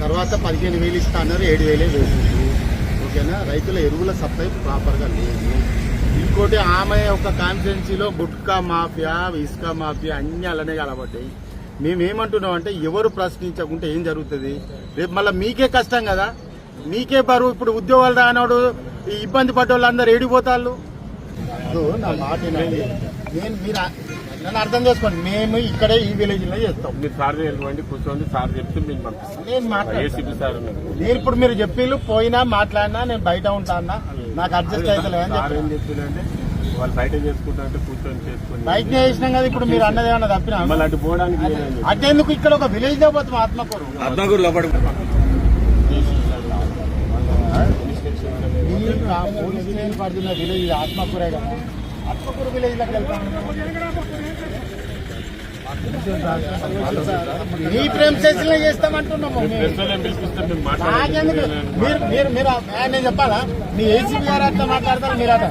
తర్వాత 15,000 ఇస్తా అన్నారు, 7,000 వేసిండ్రు. ఓకేనా, రైతుల ఎరువుల సప్లై ప్రాపర్గా లేదు. ఇంకోటి ఆమె ఒక కాన్స్టిట్యున్సీలో గుట్కా మాఫియా, ఇసుక మాఫియా అన్ని అలానే కలబడ్డాయి. మేమేమంటున్నాం అంటే ఎవరు ప్రశ్నించకుంటే ఏం జరుగుతుంది? రేపు మళ్ళీ మీకే కష్టం కదా, మీకే బరువు. ఇప్పుడు ఉద్యోగాలు రానోడు ఇబ్బంది పడ్డ వాళ్ళందరూ ఏడిపోతాళ్ళు. నా మాట మీరు నన్ను అర్థం చేసుకోండి. మేము ఇక్కడే ఈ విలేజ్ లో చేస్తాం. మీరు సార్ వెళ్ళండి, కూర్చోండి, సార్ చెప్తే మేము పంపిస్తాం. నేను మాట్లాడతాను. నేను ఇప్పుడు మీరు చెప్పిళ్ళు పోయినా మాట్లాడినా నేను బయట ఉంటా అన్నా, నాకు అడ్జస్ట్ అవుతలేదని చెప్పి ఏం చెప్పిందంటే వాళ్ళు బయట చేసుకుంటారంటే కూర్చొని చేసుకుని బయట చేసినాం కదా. ఇప్పుడు మీరు అన్నది ఏమన్నా తప్పినా మళ్ళీ అటు పోవడానికి అటెందుకు ఇక్కడ ఒక విలేజ్ లో పోతాం. ఆత్మకూరు పోలీస్ స్టేషన్ పడుతున్న విలేజ్ ఆత్మకూరే కదా. ఆత్మకూరు విలేజ్ లోకి వెళ్తాం. మీ ప్రేమ స్టేషన్ చేస్తామంటున్నాము. నాకెందుకు మీరు నేను చెప్పాలా? మీ ఏసీబీ గారు అట్లా మాట్లాడతారు, మీరు అట